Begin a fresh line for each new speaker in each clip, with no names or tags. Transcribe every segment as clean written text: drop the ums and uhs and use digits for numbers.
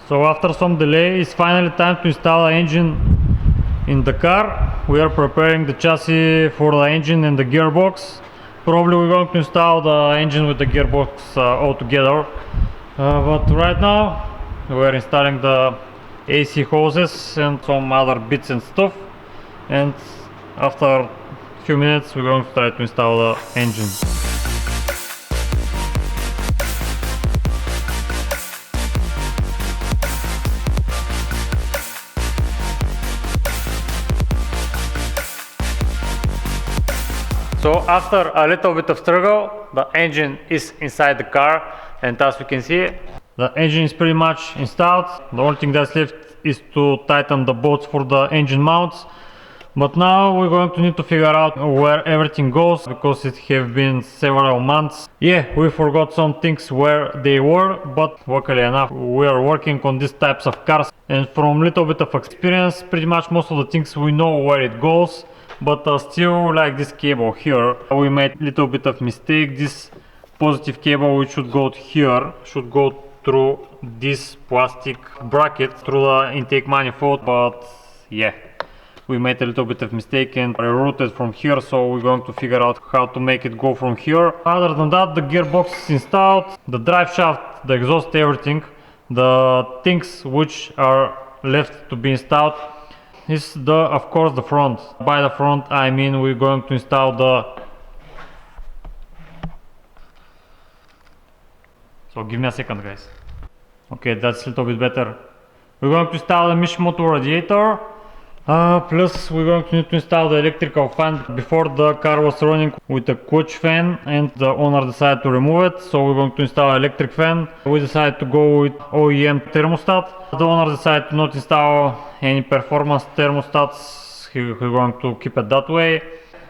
So after some delay, it's finally time to install the engine in the car. We are preparing the chassis for the engine and the gearbox. Probably we're going to install the engine with the gearbox all together. But right now we're installing the AC hoses and some other bits and stuff. And after a few minutes we're going to try to install the engine. So after a little bit of struggle, the engine is inside the car, and as you can see, the engine is pretty much installed. The only thing that's left is to tighten the bolts for the engine mounts. But now we're going to need to figure out where everything goes, because it have been several months. Yeah, we forgot some things where they were, but luckily enough we are working on these types of cars, and from little bit of experience, pretty much most of the things we know where it goes. But still, like this cable here, we made little bit of mistake. This positive cable, which should go here, should go through this plastic bracket through the intake manifold, but yeah, we made a little bit of mistake and rerouted from here, so we're going to figure out how to make it go from here. Other than that, the gearbox is installed, the drive shaft, the exhaust, everything. The things which are left to be installed is of course the front. By the front I mean we're going to install the... So give me a second, guys. Okay, that's a little bit better. We're going to install the Mishimoto radiator. Plus we're going to need to install the electrical fan. Before, the car was running with a clutch fan and the owner decided to remove it, so we're going to install an electric fan. We decided to go with OEM thermostat. The owner decided to not install any performance thermostats. We're going to keep it that way.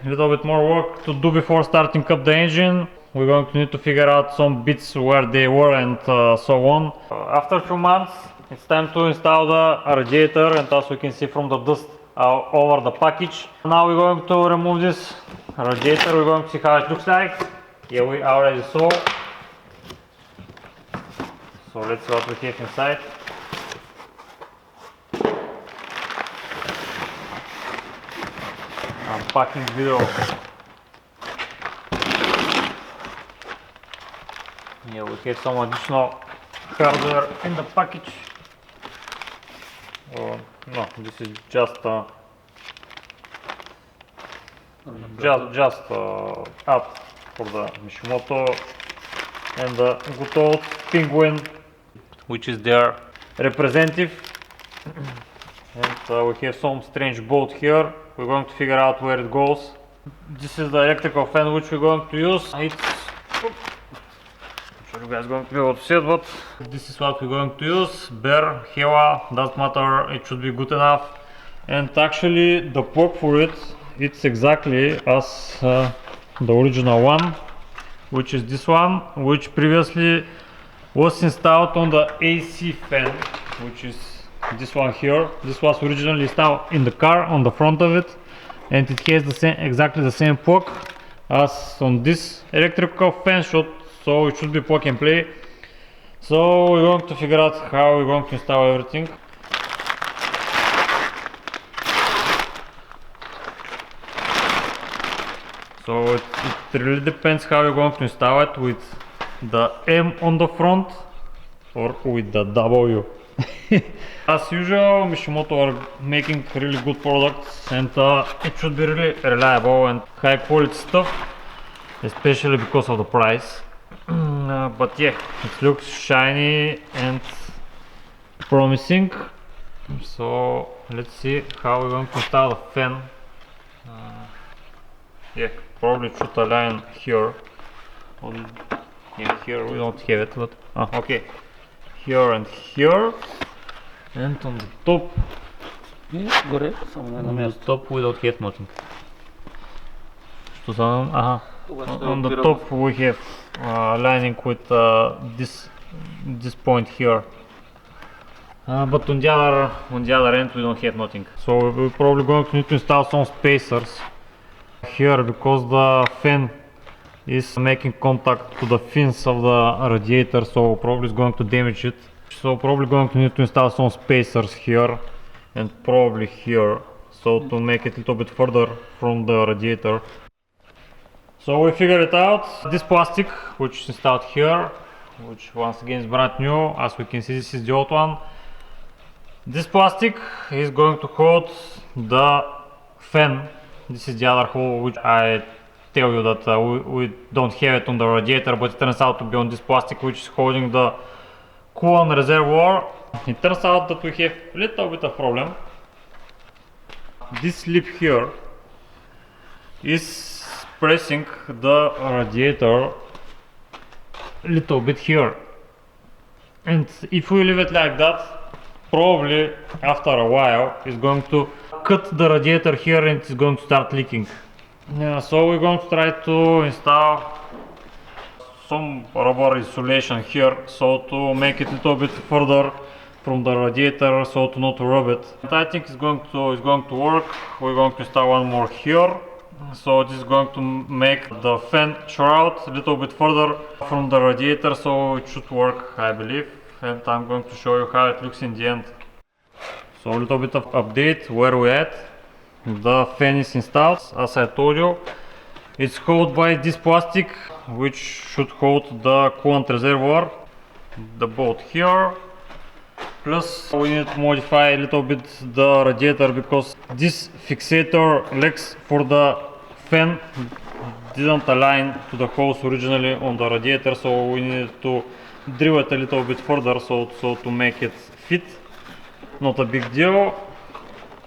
A little bit more work to do before starting up the engine. We're going to need to figure out some bits where they were and so on. After a few months, it's time to install the radiator, and as you can see from the dust over the package. Now we're going to remove this radiator. We're going to see how it looks like. Yeah, we already saw. So let's see what we have inside. Unpacking video. Yeah, we have some additional hardware in the package. No, this is just app for the Mishimoto, and the good old penguin, which is their representative. And we have some strange bolt here. We're going to figure out where it goes. This is the electrical fan which we're going to use. You guys going to be able to see it, but this is what we're going to use. Bare, Hewa, doesn't matter, it should be good enough. And actually the plug for it, it's exactly as the original one, which is this one, which previously was installed on the AC fan, which is this one here. This was originally installed in the car on the front of it, and it has the same, exactly the same plug as on this electrical fan shot. So it should be plug and play. So we're going to figure out how we're going to install everything. So it really depends how you're going to install it, with the M on the front or with the W. As usual, Mishimoto are making really good products, and it should be really reliable and high quality stuff, especially because of the price. But yeah, it looks shiny and promising. So let's see how we're going to install a fan. Yeah, probably should align here. Yeah, here we don't have it, but okay, here and here, and on the top. On the top we don't have nothing. On the top we have lining with this point here, but on the other end we don't have nothing. So we're probably going to need to install some spacers here, because the fan is making contact to the fins of the radiator, so probably it's going to damage it. So probably going to need to install some spacers here and probably here, so to make it a little bit further from the radiator. So we figured it out. This plastic which is installed here, which once again is brand new, as we can see this is the old one. This plastic is going to hold the fan. This is the other hole which I tell you that we don't have it on the radiator, but it turns out to be on this plastic which is holding the coolant reservoir. It turns out that we have a little bit of problem. This lip here is pressing the radiator a little bit here, and if we leave it like that, probably after a while it's going to cut the radiator here and it's going to start leaking. Yeah, so we're going to try to install some rubber insulation here, so to make it a little bit further from the radiator, so to not rub it. And I think it's going to work. We're going to install one more here, so this is going to make the fan shroud a little bit further from the radiator, so it should work, I believe, and I'm going to show you how it looks in the end. So a little bit of update where we're at. The fan is installed, as I told you. It's held by this plastic which should hold the coolant reservoir, the bolt here. Plus we need to modify a little bit the radiator because this fixator legs for the fan didn't align to the holes originally on the radiator, so we needed to drill it a little bit further so to make it fit. Not a big deal.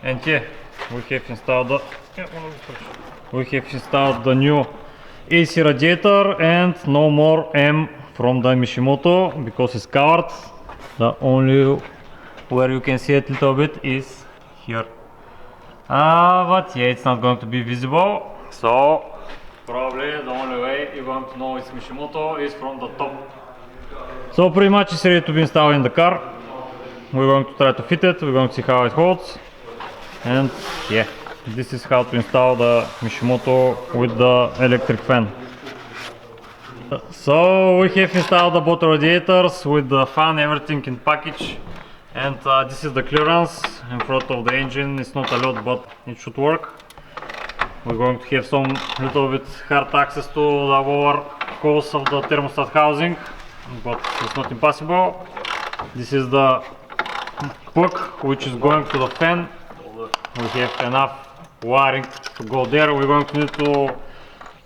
And yeah, we have installed the new AC radiator and no more M from the Mishimoto because it's covered. The only where you can see it a little bit is here. But yeah, it's not going to be visible, so probably the only way you're going to know it's Mishimoto is from the top. So pretty much it's ready to be installed in the car. We're going to try to fit it, we're going to see how it holds. And yeah, this is how to install the Mishimoto with the electric fan. So we have installed the both radiators with the fan, everything in package. And this is the clearance in front of the engine. It's not a lot, but it should work. We're going to have some little bit hard access to the lower coils of the thermostat housing, but it's not impossible. This is the plug which is going to the fan. We have enough wiring to go there. We're going to need to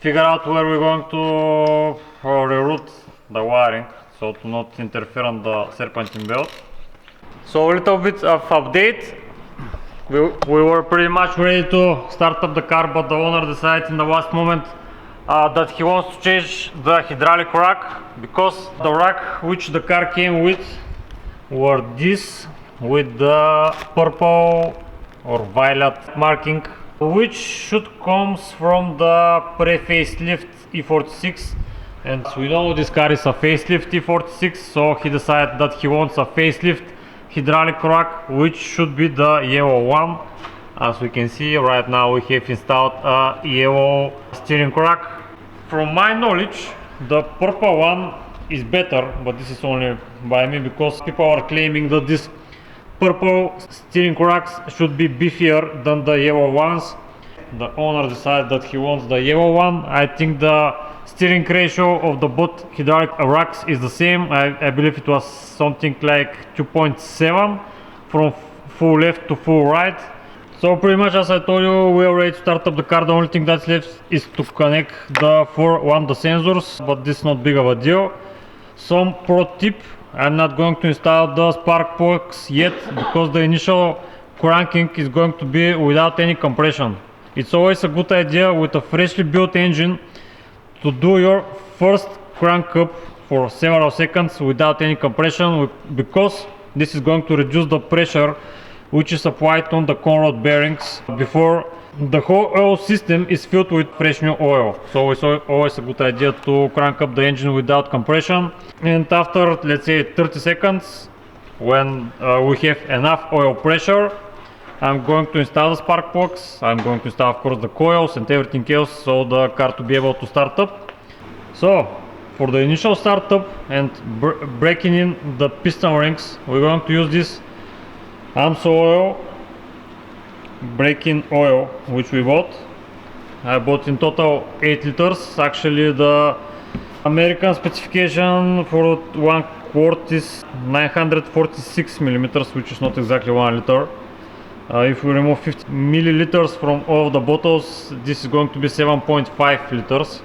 figure out where we're going to reroute the wiring so to not interfere on the serpentine belt. So a little bit of update. We were pretty much ready to start up the car, but the owner decided in the last moment that he wants to change the hydraulic rack, because the rack which the car came with were this with the purple or violet marking, which should comes from the pre-facelift E46, and we know this car is a facelift E46, so he decided that he wants a facelift hydraulic rack, which should be the yellow one. As we can see right now, we have installed a yellow steering rack. From my knowledge, the purple one is better, but this is only by me because people are claiming that this purple steering racks should be beefier than the yellow ones. The owner decided that he wants the yellow one. I think the steering ratio of the both hydraulic racks is the same. I believe it was something like 2.7 from full left to full right. So pretty much, as I told you, we are ready to start up the car. The only thing that's left is to connect the 4 lambda sensors, but this is not big of a deal. Some pro tip: I'm not going to install the spark plugs yet because the initial cranking is going to be without any compression. It's always a good idea with a freshly built engine to do your first crank up for several seconds without any compression, because this is going to reduce the pressure which is applied on the conrod bearings before the whole oil system is filled with fresh new oil. So it's always a good idea to crank up the engine without compression, and after, let's say, 30 seconds, when we have enough oil pressure, I'm going to install the spark plugs. I'm going to install, of course, the coils and everything else, so the car to be able to start up. So For the initial startup and breaking in the piston rings, we're going to use this AMSO oil, break-in oil, which we bought. I bought in total 8 liters. Actually, the American specification for 1 quart is 946 millimeters, which is not exactly 1 liter. If we remove 50 milliliters from all of the bottles, this is going to be 7.5 liters.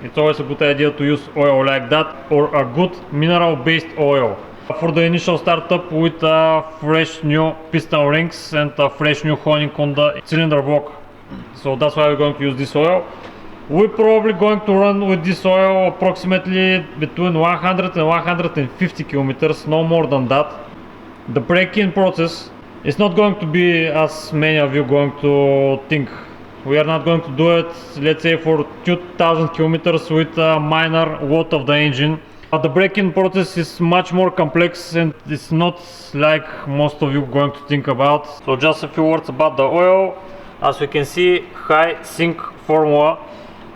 It's always a good idea to use oil like that, or a good mineral based oil for the initial startup with fresh new piston rings and a fresh new honing on the cylinder block. So that's why we're going to use this oil. We're probably going to run with this oil approximately between 100 and 150 kilometers, no more than that. The break-in process is not going to be as many of you going to think. We are not going to do it, let's say, for 2000 kilometers with a minor watt of the engine. But the break-in process is much more complex and it's not like most of you going to think about. So just a few words about the oil. As we can see, high sink formula,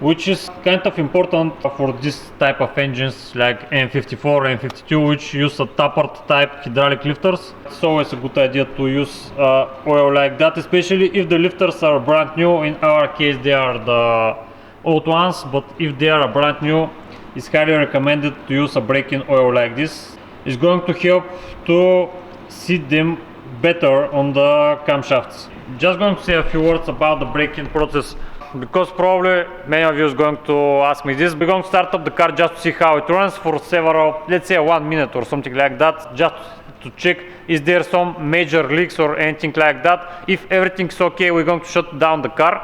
which is kind of important for this type of engines like M54, M52, which use a tapered type hydraulic lifters. It's always a good idea to use oil like that, especially if the lifters are brand new. In our case, they are the old ones, but if they are brand new, it's highly recommended to use a break-in oil like this. It's going to help to seat them better on the camshafts. Just going to say a few words about the break-in process, because probably many of you is going to ask me this. We're going to start up the car just to see how it runs for several, let's say 1 minute or something like that, just to check is there some major leaks or anything like that. If everything's okay, we're going to shut down the car,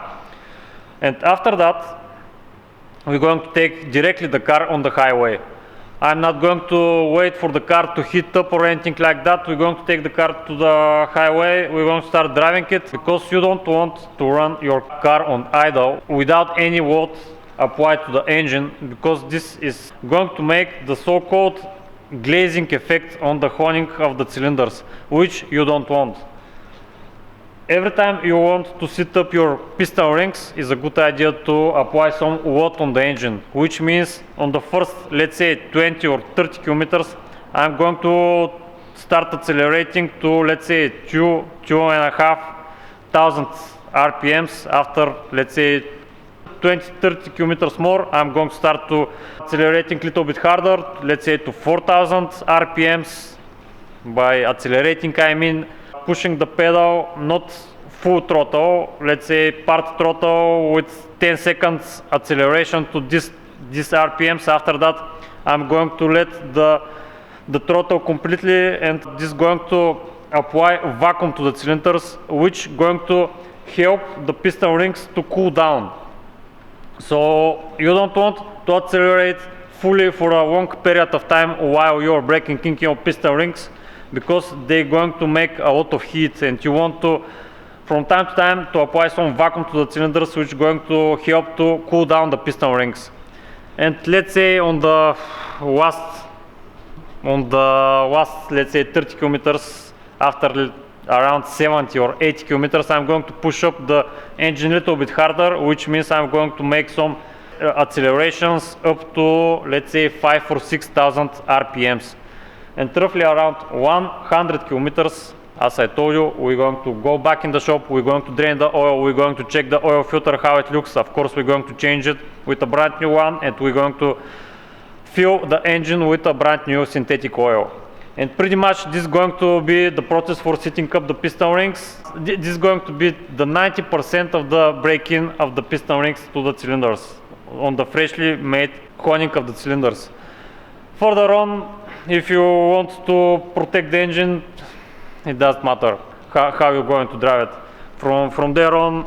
and after that we're going to take directly the car on the highway. I'm not going to wait for the car to heat up or anything like that. We're going to take the car to the highway. We're going to start driving it, because you don't want to run your car on idle without any watt applied to the engine, because this is going to make the so-called glazing effect on the honing of the cylinders, which you don't want. Every time you want to set up your piston rings, it's a good idea to apply some watt on the engine, which means on the first, let's say 20 or 30 kilometers, I'm going to start accelerating to, let's say, 2,500 RPMs. After, let's say, 20-30 kilometers more, I'm going to start to accelerating a little bit harder, let's say to 4,000 RPMs. By accelerating, I mean pushing the pedal, not full throttle, let's say part throttle with 10 seconds acceleration to this RPMs. After that, I'm going to let the throttle completely, and this is going to apply vacuum to the cylinders, which going to help the piston rings to cool down. So you don't want to accelerate fully for a long period of time while you're breaking in your piston rings, because they're going to make a lot of heat, and you want to, from time to time, to apply some vacuum to the cylinders, which is going to help to cool down the piston rings. And let's say on the last, let's say 30 kilometers, after around 70 or 80 kilometers, I'm going to push up the engine a little bit harder, which means I'm going to make some accelerations up to, let's say, 5,000 or 6,000 RPMs. And roughly around 100 kilometers, as I told you, we're going to go back in the shop, we're going to drain the oil, we're going to check the oil filter, how it looks. Of course, we're going to change it with a brand new one, and we're going to fill the engine with a brand new synthetic oil. And pretty much this is going to be the process for setting up the piston rings. This is going to be the 90% of the break-in of the piston rings to the cylinders on the freshly made honing of the cylinders. Further on, if you want to protect the engine, it doesn't matter how you're going to drive it. From there on,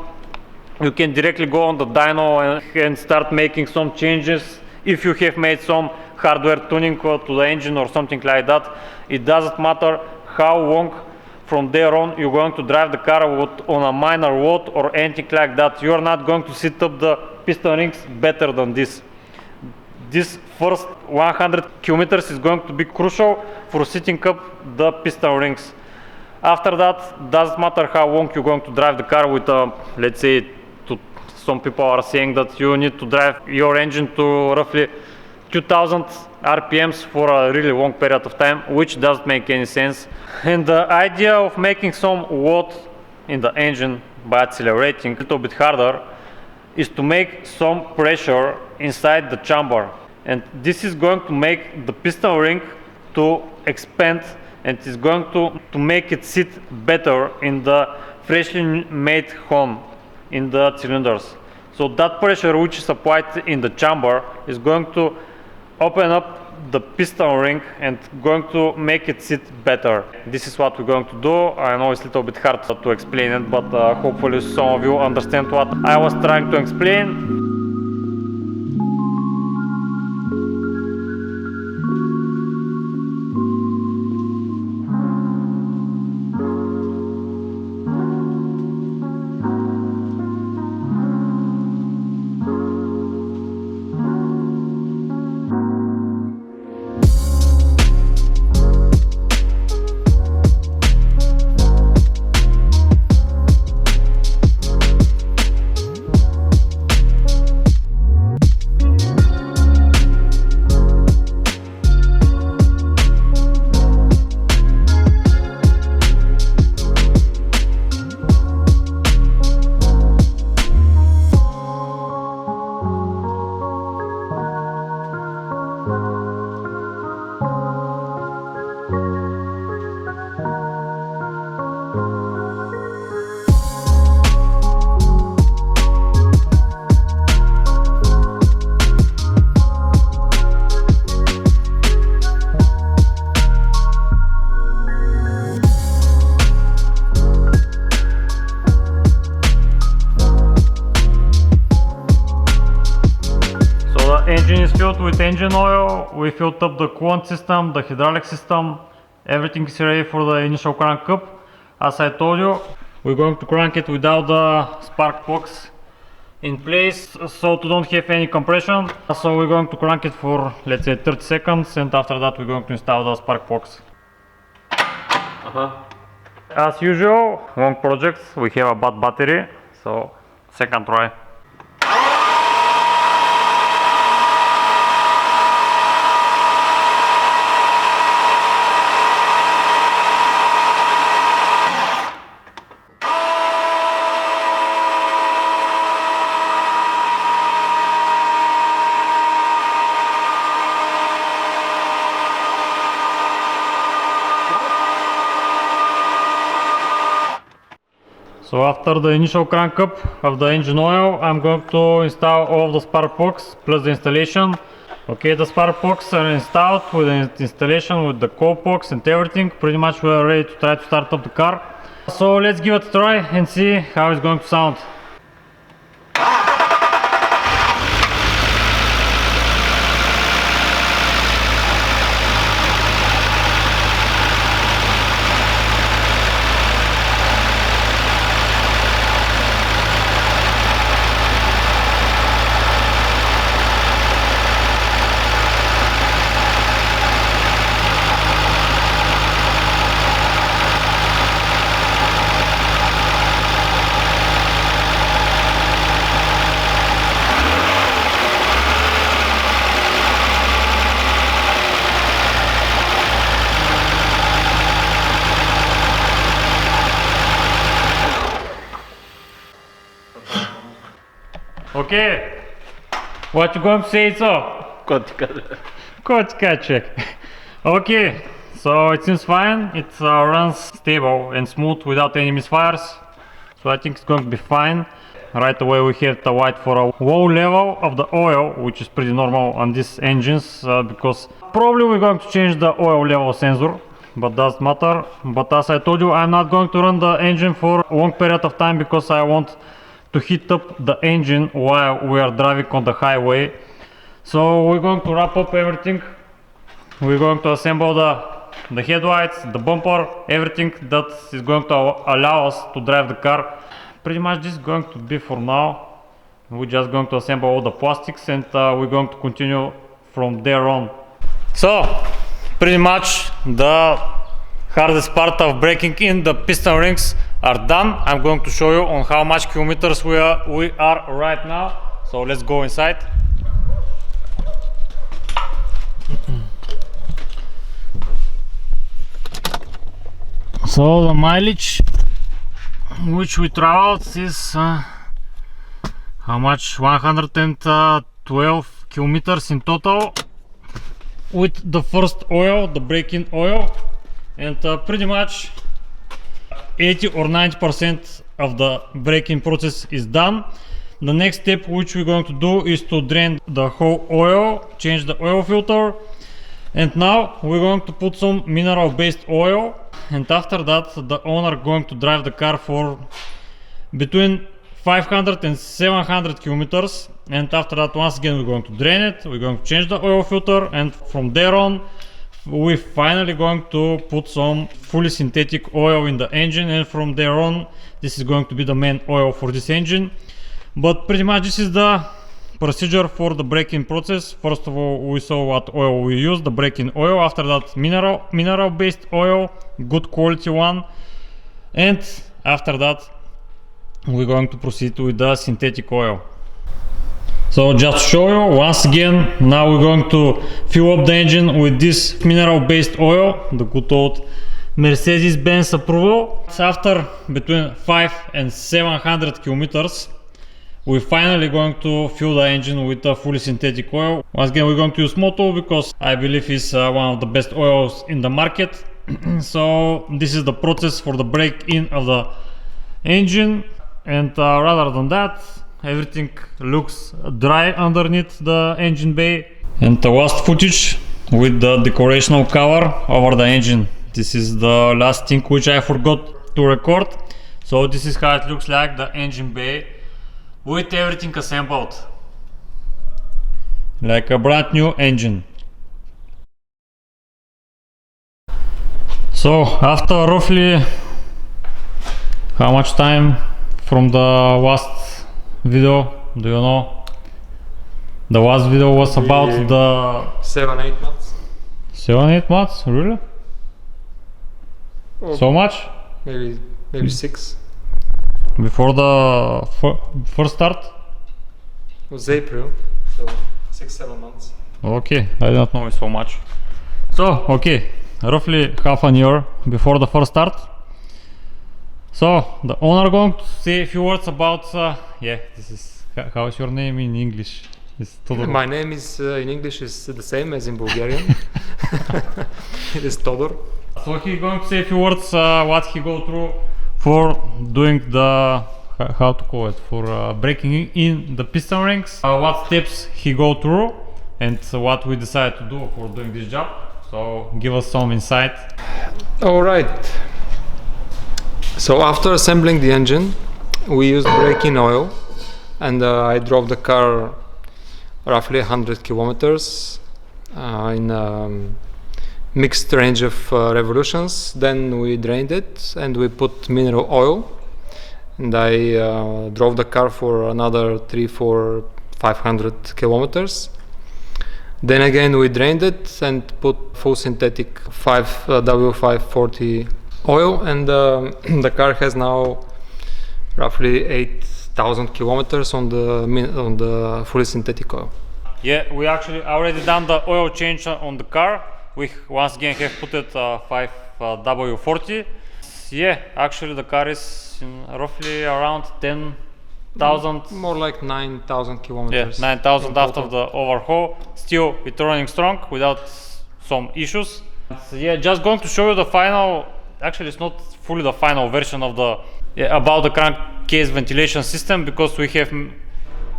you can directly go on the dyno and start making some changes. If you have made some hardware tuning to the engine or something like that, it doesn't matter how long from there on you're going to drive the car on a minor watt or anything like that. You're not going to set up the piston rings better than this. This first 100 kilometers is going to be crucial for setting up the piston rings. After that, doesn't matter how long you're going to drive the car with, let's say, some people are saying that you need to drive your engine to roughly 2000 RPMs for a really long period of time, which doesn't make any sense. And the idea of making some load in the engine by accelerating a little bit harder is to make some pressure inside the chamber, and this is going to make the piston ring to expand, and is going to make it sit better in the freshly made hole in the cylinders. So that pressure which is applied in the chamber is going to open up the piston ring and going to make it sit better. This is what we're going to do. I know it's a little bit hard to explain it, but hopefully some of you understand what I was trying to explain. Engine is filled with engine oil. We filled up the coolant system, the hydraulic system. Everything is ready for the initial crank up. As I told you, we're going to crank it without the spark plugs in place, so to don't have any compression. So we're going to crank it for, let's say, 30 seconds, and after that we're going to install the spark plugs. As usual, long projects, we have a bad battery, so second try. So after the initial crank up of the engine oil, I'm going to install all of the spark plugs plus the installation. Okay, the spark plugs are installed with the installation, with the coil plugs and everything. Pretty much we are ready to try to start up the car. So let's give it a try and see how it's going to sound. Okay, what you going to say, so? Котика check. Okay, so it seems fine. It runs stable and smooth without any misfires. So I think it's going to be fine. Right away we have the light for a low level of the oil, which is pretty normal on these engines, because probably we're going to change the oil level sensor, but doesn't matter. But as I told you, I'm not going to run the engine for a long period of time because I want to heat up the engine while we are driving on the highway. So we're going to wrap up everything. We're going to assemble the headlights, the bumper, everything that is going to allow us to drive the car. Pretty much this is going to be for now. We're just going to assemble all the plastics, and we're going to continue from there on. So pretty much the hardest part of breaking in the piston rings are done. I'm going to show you on how much kilometers we are right now. So let's go inside. So the mileage which we traveled is how much? 112 kilometers in total with the first oil, the break-in oil, and pretty much 80 or 90% of the break-in process is done. The next step which we're going to do is to drain the whole oil, change the oil filter, and now we're going to put some mineral based oil, and after that the owner going to drive the car for between 500 and 700 kilometers, and after that once again we're going to drain it, we're going to change the oil filter, and from there on we're finally going to put some fully synthetic oil in the engine, and from there on this is going to be the main oil for this engine. But pretty much this is the procedure for the break-in process. First of all, we saw what oil we use, the break-in oil. After that, mineral based oil, good quality one, and after that we're going to proceed with the synthetic oil. So just to show you once again, now we're going to fill up the engine with this mineral based oil, the good old Mercedes-Benz approval. After between 500 and 700 kilometers, we're finally going to fill the engine with a fully synthetic oil. Once again, we're going to use Moto because I believe it's one of the best oils in the market. So this is the process for the break-in of the engine, and rather than that, everything looks dry underneath the engine bay. And the last footage with the decorational cover over the engine. This is the last thing which I forgot to record. So this is how it looks like, the engine bay with everything assembled like a brand new engine. So after roughly how much time from the last video, do you know? The last video was about the
7-8 months.
7-8 months? Really?
Oh,
so much?
Maybe 6.
Before the first start?
It was April, so 6-7 months.
Okay, I don't know so much. So, okay, roughly half an year before the first start. So, the owner going to say a few words about, yeah, this is, how is your name in English? Todor.
My name is, in English is the same as in Bulgarian. It is Todor.
So he going to say a few words, what he go through for doing the, how to call it, for breaking in the piston rings, what steps he go through, and what we decided to do for doing this job. So give us some insight.
Alright, so after assembling the engine we used break-in oil, and I drove the car roughly 100 kilometers in mixed range of revolutions. Then we drained it and we put mineral oil, and I drove the car for another 300-500 kilometers. Then again we drained it and put full synthetic W540 oil, and the car has now roughly 8,000 kilometers on the fully synthetic oil.
Yeah, we actually already done the oil change on the car. We once again have put it 5W40. Yeah, actually the car is in roughly around 10,000.
More like 9,000 kilometers.
Yeah, 9,000 after the overhaul. Still, it's running strong without some issues. So, yeah, just going to show you the final. Actually, it's not fully the final version of the about the crankcase ventilation system, because we have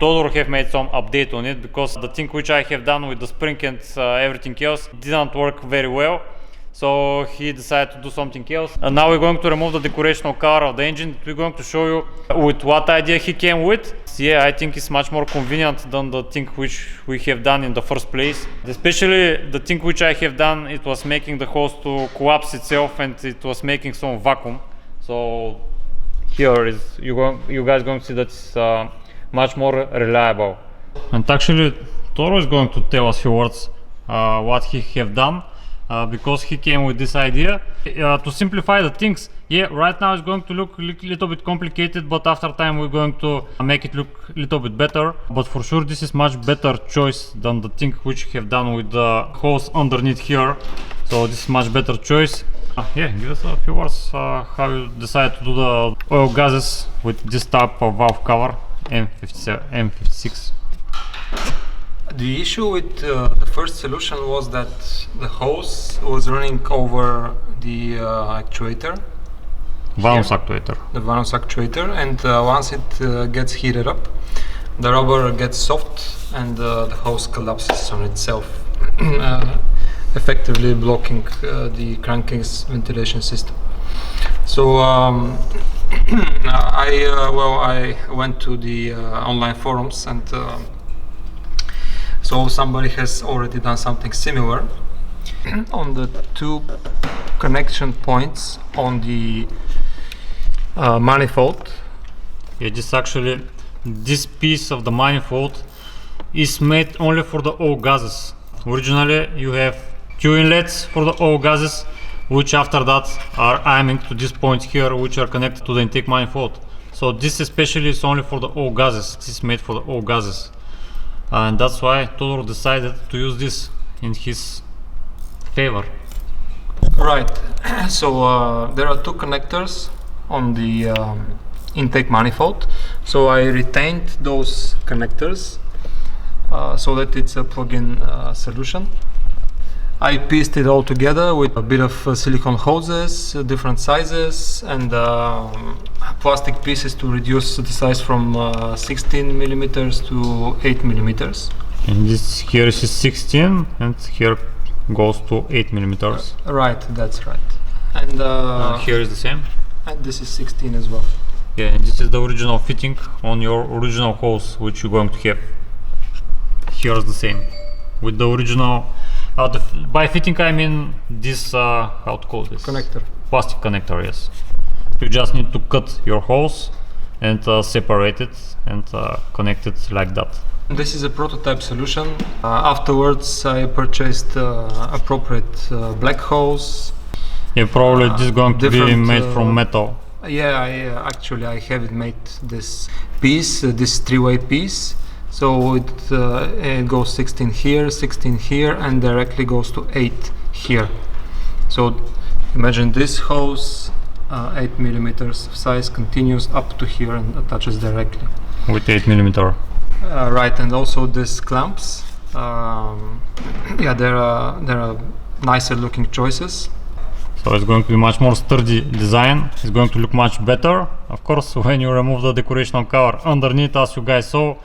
Todor have made some update on it, because the thing which I have done with the spring and everything else didn't work very well. So he decided to do something else. And now we're going to remove the decorational cover of the engine. We're going to show you with what idea he came with. Yeah, I think it's much more convenient than the thing which we have done in the first place. Especially the thing which I have done, it was making the hose to collapse itself, and it was making some vacuum. So here is you guys going to see that it's much more reliable. And actually Toro is going to tell us a few words what he have done, because he came with this idea to simplify the things. Yeah, right now it's going to look a little bit complicated, but after time we're going to make it look a little bit better. But for sure this is much better choice than the thing which we have done with the hose underneath here. So this is much better choice. Yeah, give us a few words how you decided to do the oil gases with this type of valve cover M57, M56.
The issue with the first solution was that the hose was running over the actuator.
Valve actuator.
The valve actuator, and once it gets heated up, the rubber gets soft and the hose collapses on itself, effectively blocking the crankcase ventilation system. So I went to the online forums, and so somebody has already done something similar on the two connection points on the manifold.
Yeah, this piece of the manifold is made only for the oil gases. Originally you have two inlets for the oil gases, which after that are aiming to this point here, which are connected to the intake manifold. So this especially is only for the oil gases. This is made for the oil gases, and that's why Todor decided to use this in his favor.
Right. So there are two connectors on the intake manifold, so I retained those connectors so that it's a plug-in solution. I pieced it all together with a bit of silicone hoses, different sizes, and plastic pieces to reduce the size from 16 millimeters to 8 millimeters.
And this here is 16 and here goes to 8 millimeters.
Right, that's right. And
here is the same.
And this is 16 as well.
Yeah, and this is the original fitting on your original hose, which you're going to have. Here is the same with the original. By fitting I mean this how to call this?
Connector.
Plastic connector, yes. You just need to cut your hose and separate it and connect it like that.
This is a prototype solution. Afterwards I purchased appropriate black hose.
Yeah, probably this is going to be made from metal.
Yeah, actually I have it made this piece, this three-way piece. So it goes 16 here, 16 here, and directly goes to 8 here. So imagine this hose, 8 millimeters of size, continues up to here and attaches directly.
With 8 millimeter.
Right, and also these clamps. Yeah, there are nicer looking choices.
So it's going to be much more sturdy design. It's going to look much better. Of course, when you remove the decorational cover underneath, as you guys saw,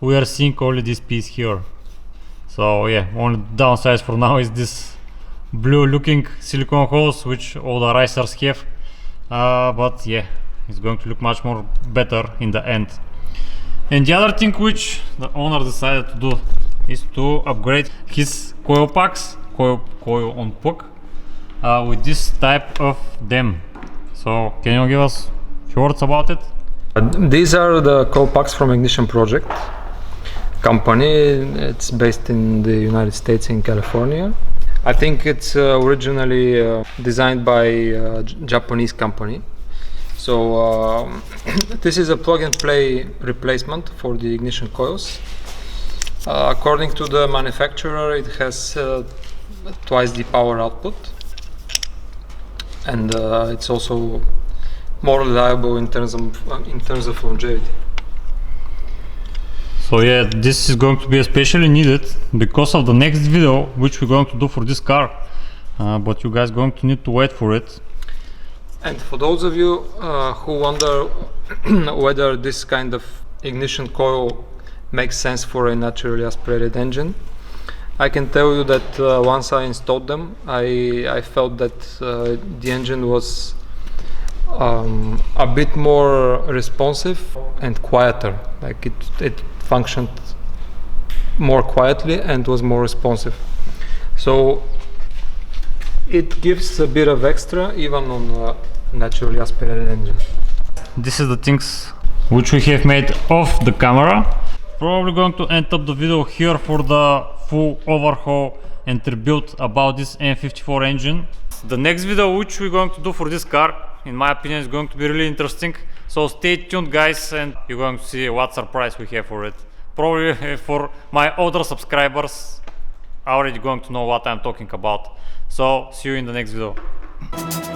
we are seeing only this piece here. So yeah, only downside for now is this blue looking silicone hose, which all the racers have. But yeah, it's going to look much more better in the end. And the other thing which the owner decided to do is to upgrade his coil packs, coil on puck, with this type of dam. So can you give us a few words about it?
These are the coil packs from Ignition Project company. It's based in the United States, in California. I think it's originally designed by a Japanese company. So this is a plug-and-play replacement for the ignition coils. According to the manufacturer, it has twice the power output, and it's also more reliable in terms of longevity.
So yeah, this is going to be especially needed because of the next video which we're going to do for this car, but you guys going to need to wait for it.
And for those of you who wonder whether this kind of ignition coil makes sense for a naturally aspirated engine, I can tell you that once I installed them, I felt that the engine was a bit more responsive and quieter. Like it functioned more quietly and was more responsive. So it gives a bit of extra even on a naturally aspirated engine.
This is the things which we have made off the camera. Probably going to end up the video here for the full overhaul and rebuild about this M54 engine. The next video which we're going to do for this car, in my opinion, is going to be really interesting. So stay tuned, guys, and you're going to see what surprise we have for it. Probably for my older subscribers, already going to know what I'm talking about. So see you in the next video. it.